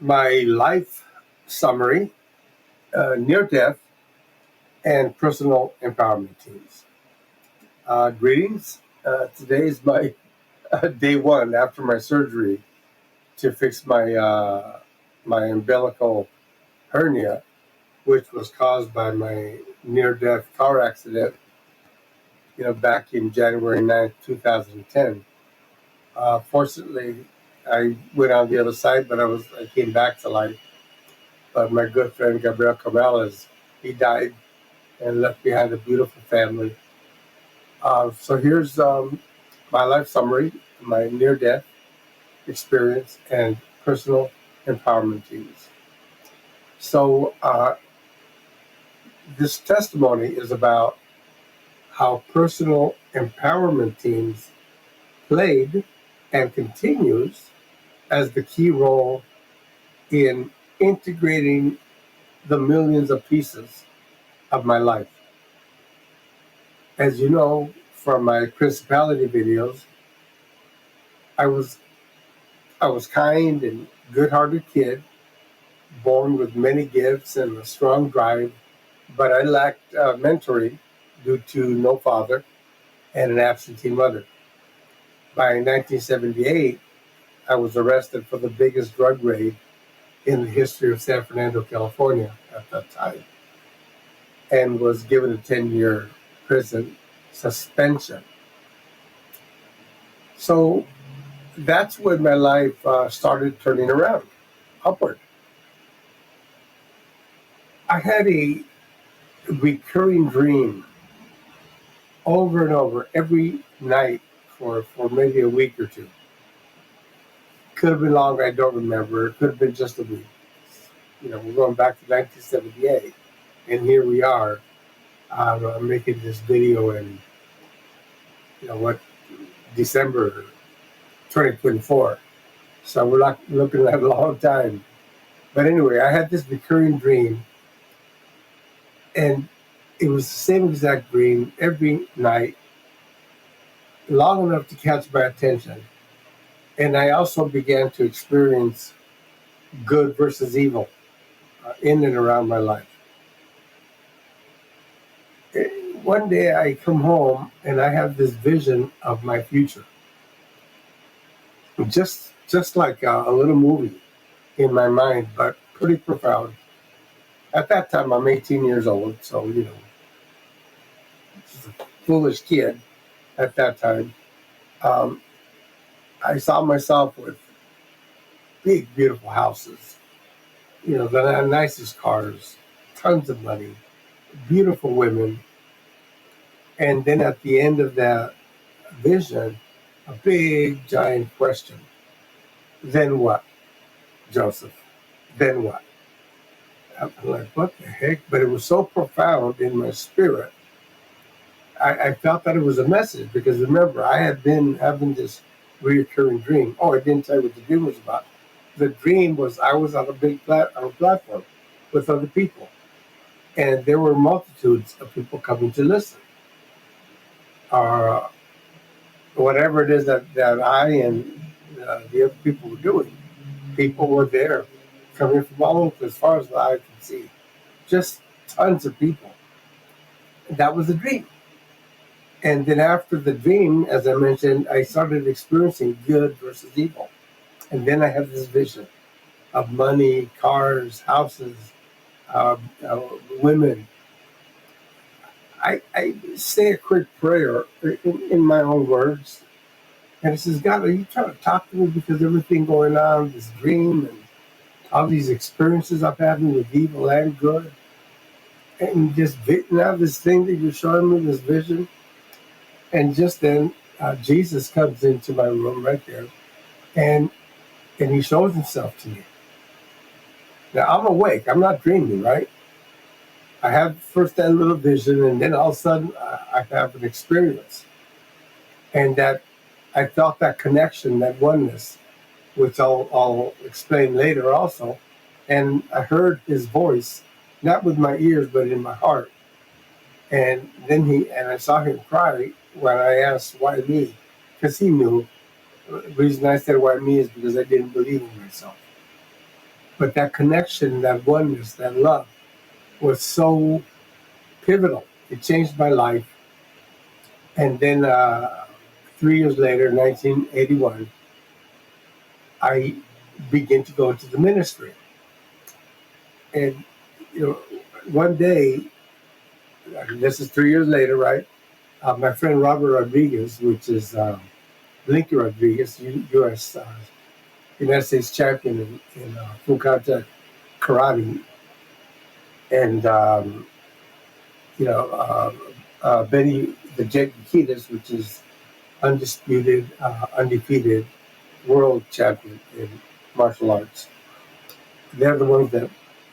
my life summary, near death, and personal empowerment teams. Greetings. Today is my day one after my surgery to fix my umbilical hernia, which was caused by my near-death car accident. Back in January 2010. Fortunately, I went on the other side, but I came back to life. But my good friend Gabriel Cabales, he died and left behind a beautiful family. So here's my life summary, my near-death experience, and personal empowerment teams. So this testimony is about how personal empowerment teams played and continues as the key role in integrating the millions of pieces of my life. As you know from my principality videos, I was kind and good-hearted kid, born with many gifts and a strong drive, but I lacked mentoring due to no father and an absentee mother. By 1978, I was arrested for the biggest drug raid in the history of San Fernando, California at that time, and was given a 10-year prison suspension. So that's when my life started turning around, upward. I had a recurring dream over and over every night for maybe a week or two. Could have been longer, I don't remember. It could have been just a week. We're going back to 1978, and here we are. I'm making this video in, December 2024. So we're not looking at a long time. But anyway, I had this recurring dream, and it was the same exact dream every night, long enough to catch my attention. And I also began to experience good versus evil in and around my life. One day I come home and I have this vision of my future. Just like a little movie in my mind, but pretty profound. At that time, I'm 18 years old, so, just a foolish kid at that time. I saw myself with big, beautiful houses, the nicest cars, tons of money, beautiful women. And then at the end of that vision, a big, giant question. Then what, Joseph? Then what? I'm like, what the heck? But it was so profound in my spirit. I felt that it was a message because remember, I had been having this reoccurring dream. Oh, I didn't tell you what the dream was about. The dream was I was on a big platform with other people, and there were multitudes of people coming to listen. Whatever it is that I and the other people were doing, people were there, coming from all over as far as the eye could see. Just tons of people. That was a dream. And then after the dream, as I mentioned, I started experiencing good versus evil. And then I had this vision of money, cars, houses, women. I say a quick prayer in my own words. And it says, God, are you trying to talk to me because everything going on, this dream and all these experiences I'm having with evil and good? And just now this thing that you're showing me, this vision. And just then, Jesus comes into my room right there, and he shows himself to me. Now, I'm awake. I'm not dreaming, right? I have first that little vision, and then all of a sudden, I have an experience. And that I felt that connection, that oneness, which I'll explain later also. And I heard his voice, not with my ears, but in my heart. And then I saw him cry when I asked, why me? Because he knew. The reason I said why me is because I didn't believe in myself. But that connection, that oneness, that love was so pivotal. It changed my life. And then 3 years later, 1981, I began to go into the ministry. And, you know, one day, this is 3 years later, right? My friend Robert Rodriguez, which is Blinky Rodriguez, U.S. United States champion in full contact karate, and you know Benny the Jet Yakitas, which is undisputed, undefeated world champion in martial arts. They're the ones that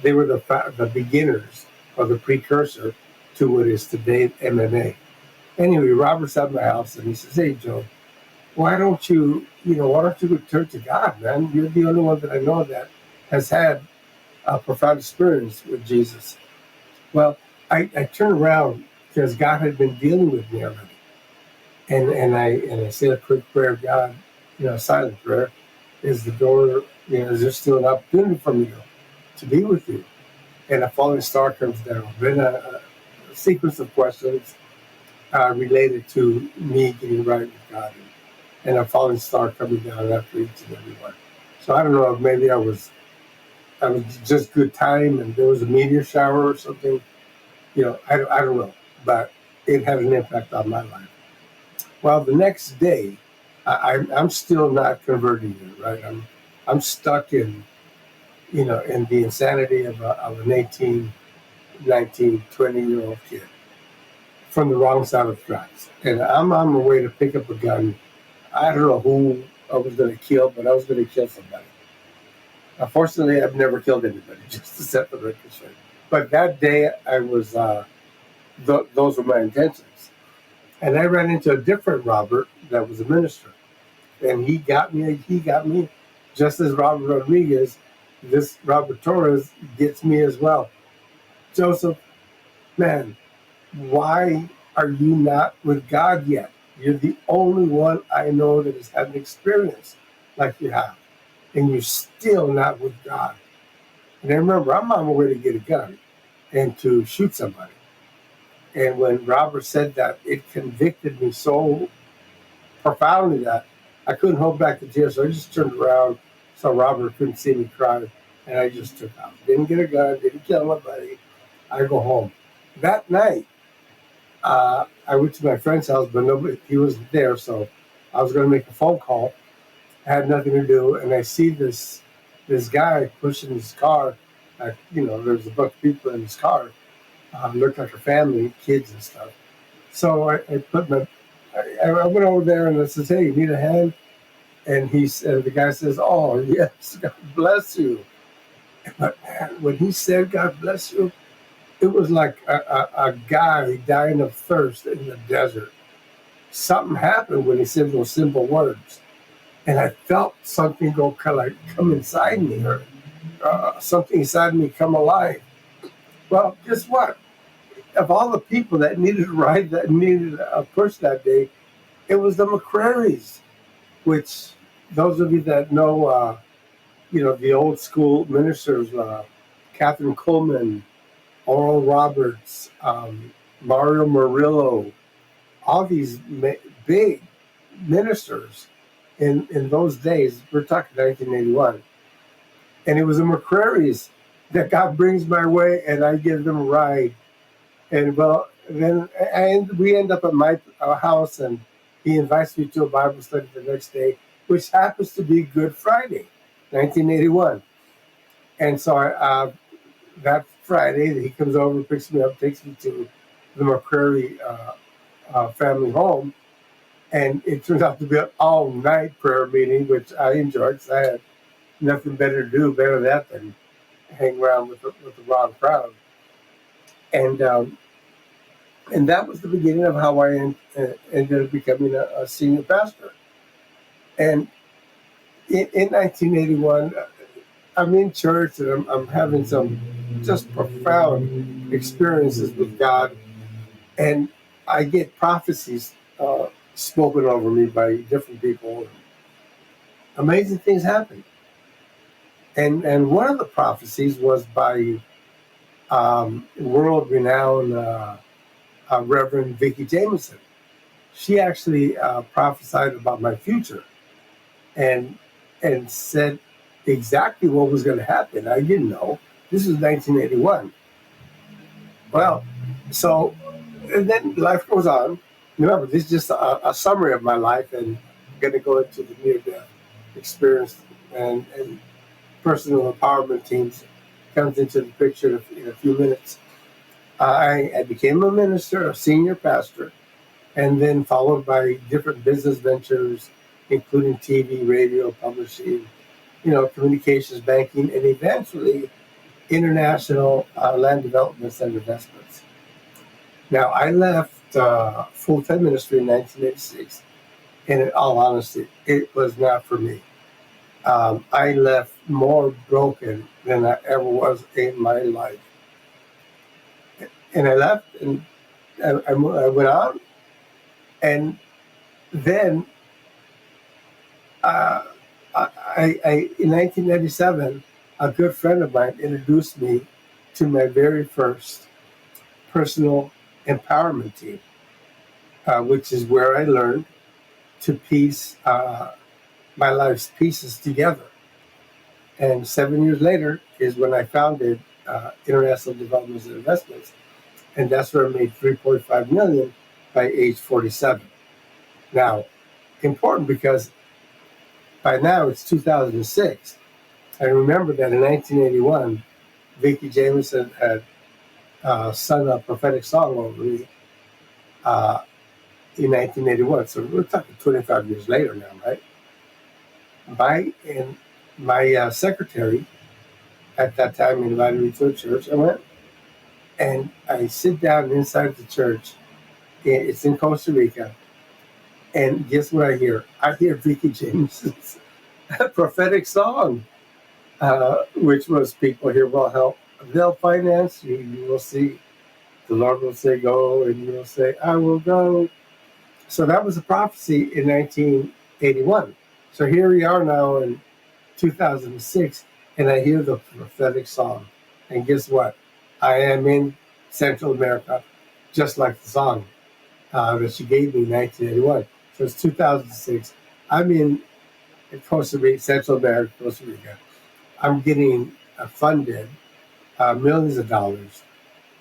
they were the beginners or the precursor to what is today MMA. Anyway, Robert's at my house and he says, "Hey, Joe, why don't you go turn to God, man? You're the only one that I know that has had a profound experience with Jesus." Well, I turned around because God had been dealing with me already, and I said a quick prayer. God, a silent prayer, is the door. Is there still an opportunity for me to be with you? And a falling star comes down. Then a sequence of questions related to me getting right with God, and a falling star coming down after each and every one. So I don't know if maybe I was just good time and there was a meteor shower or something. I don't know, but it had an impact on my life. Well, the next day, I'm still not converted yet, right? I'm stuck in in the insanity of an 18, 19, 20-year-old kid from the wrong side of the tracks, and I'm on my way to pick up a gun. I don't know who I was going to kill, but I was going to kill somebody. Unfortunately, I've never killed anybody, just to set the record straight. But that day, I was those were my intentions. And I ran into a different Robert that was a minister, and he got me. He got me, just as Robert Rodriguez. This Robert Torres gets me as well. Joseph, man, why are you not with God yet? You're the only one I know that has had an experience like you have, and you're still not with God. And I remember I'm on my way to get a gun and to shoot somebody. And when Robert said that, it convicted me so profoundly that I couldn't hold back the tears. So I just turned around so Robert couldn't see me cry, and I just took out. Didn't get a gun, didn't kill nobody. I go home. That night, I went to my friend's house, but he wasn't there, so I was going to make a phone call. I had nothing to do, and I see this guy pushing his car. There's a bunch of people in his car. Looked like a family, kids and stuff. So I went over there and I said, "Hey, you need a hand?" And the guy says, "Oh yes, God bless you." But man, when he said "God bless you," it was like a guy dying of thirst in the desert. Something happened when he said those simple words, and I felt something go kind of like come inside me, or something inside me come alive. Well, guess what? Of all the people that needed a ride, that needed a push that day, it was the McCrarys, which those of you that know, the old school ministers, Catherine Coleman, Oral Roberts, Mario Murillo, all these big ministers in those days. We're talking 1981. And it was the McCrarys that God brings my way, and I give them a ride. And we end up at my house, and he invites me to a Bible study the next day, which happens to be Good Friday, 1981. And so that Friday, he comes over, picks me up, takes me to the McCrary family home, and it turns out to be an all-night prayer meeting, which I enjoyed because I had nothing better to do better than that than hang around with the wrong crowd. And that was the beginning of how I ended up becoming a senior pastor. And in 1981, I'm in church and I'm having some just profound experiences with God. And I get prophecies spoken over me by different people. Amazing things happen. And one of the prophecies was by world-renowned Reverend Vicki Jameson. She actually prophesied about my future and said exactly what was going to happen. I didn't know. This was 1981. Well, so and then life goes on. Remember, this is just a summary of my life, and I'm going to go into the near-death experience and personal empowerment teams comes into the picture in a few minutes. I became a minister, a senior pastor, and then followed by different business ventures, including TV, radio, publishing, communications, banking, and eventually international land developments and investments. Now, I left full-time ministry in 1986, and in all honesty, it was not for me. I left more broken than I ever was in my life. And I left, and I went on, and then in 1997, a good friend of mine introduced me to my very first personal empowerment team, which is where I learned to piece my life's pieces together. And 7 years later is when I founded International Developments and Investments, and that's where I made $3.5 million by age 47. Now, important because by now it's 2006. I remember that in 1981, Vicki Jameson had sung a prophetic song over me in 1981. So we're talking 25 years later now, right? My secretary at that time invited me to a church. I went, and I sit down inside the church. It's in Costa Rica. And guess what I hear? I hear Vicki Jameson's prophetic song, which was people here will help. They'll finance you. You will see. The Lord will say go, and you will say, I will go. So that was a prophecy in 1981. So here we are now in 2006, and I hear the prophetic song. And guess what? I am in Central America, just like the song that she gave me in 1981. So it's 2006. I'm in Costa Rica, Central America, Costa Rica. I'm getting funded millions of dollars,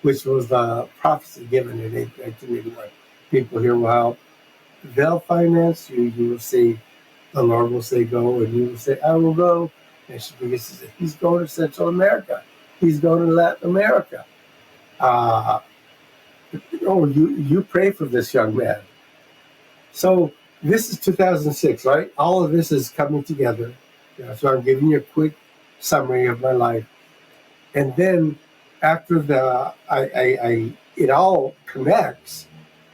which was the prophecy given in 1981. People here will help. They'll finance you. You will see. The Lord will say go, and you will say, I will go. And she begins to say, he's going to Central America. He's going to Latin America. You pray for this young man. So this is 2006, right? All of this is coming together. So I'm giving you a quick summary of my life. And then after it all connects,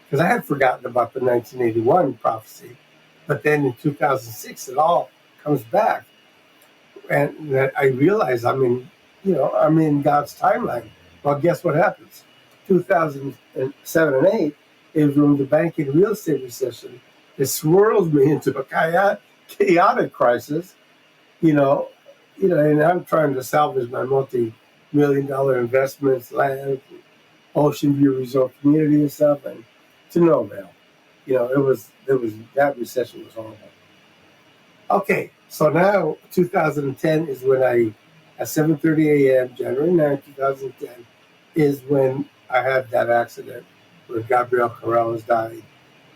because I had forgotten about the 1981 prophecy, but then in 2006 it all comes back, and that I realize I'm in God's timeline. Well, guess what happens? 2007 and 8 is when the banking real estate recession, it swirls me into a chaotic crisis, and I'm trying to salvage my multi-million-dollar investments, land, Ocean View Resort community and stuff, and to no avail. It was that recession was horrible. Okay, so now 2010 is when at 7:30 a.m., January 9, 2010, is when I had that accident where Gabriel Corrales died,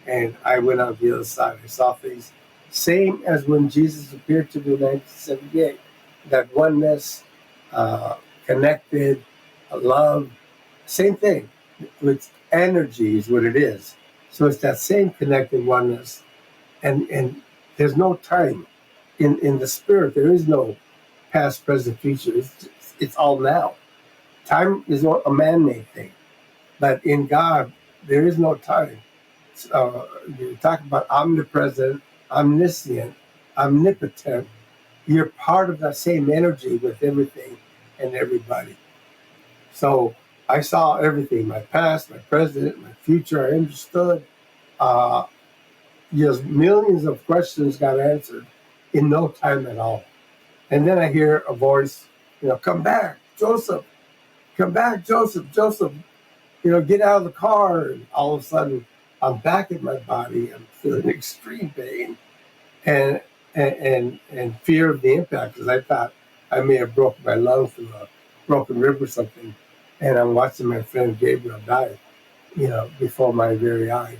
and I went out the other side. I saw things same as when Jesus appeared to me in 1978. That oneness, connected, love, same thing. With energy is what it is. So it's that same connected oneness, and there's no time in the spirit. There is no past, present, future. It's all now. Time is a man-made thing, but in God there is no time. You talk about omnipresent, omniscient, omnipotent. You're part of that same energy with everything and everybody. So I saw everything, my past, my present, my future. I understood. Just millions of questions got answered in no time at all. And then I hear a voice, come back, Joseph, come back, Joseph, Joseph, get out of the car. And all of a sudden, I'm back in my body. I'm feeling extreme pain and and fear of the impact because I thought I may have broken my lung through a broken rib or something. And I'm watching my friend Gabriel die, before my very eyes.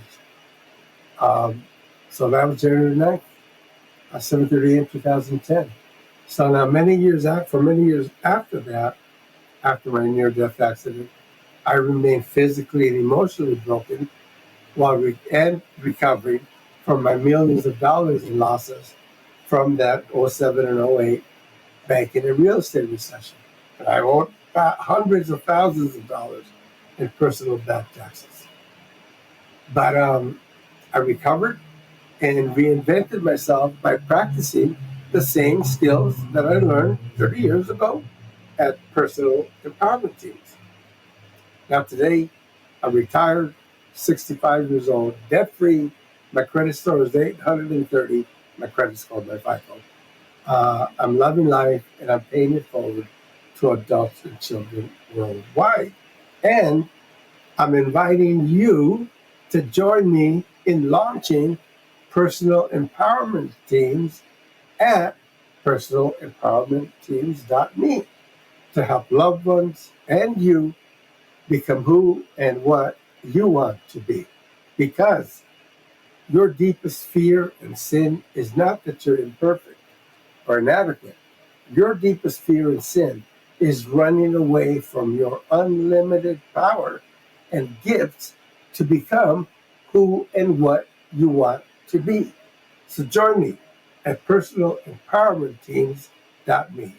Um, so that was January 9th, 7:30 a.m. 2010. So now for many years after that, after my near-death accident, I remained physically and emotionally broken while recovering from my millions of dollars in losses from that '07 and '08 banking and real estate recession. And I owed hundreds of thousands of dollars in personal back taxes. But I recovered and reinvented myself by practicing the same skills that I learned 30 years ago at personal empowerment teams. Now, today, I'm retired, 65 years old, debt free. My credit score is 830. My credit score, my FICO. I'm loving life and I'm paying it forward to adults and children worldwide. And I'm inviting you to join me in launching personal empowerment teams at personalempowermentteams.me to help loved ones and you become who and what you want to be. Because your deepest fear and sin is not that you're imperfect or inadequate. Your deepest fear and sin is running away from your unlimited power and gifts to become who and what you want to be. So join me at personalempowermentteams.me.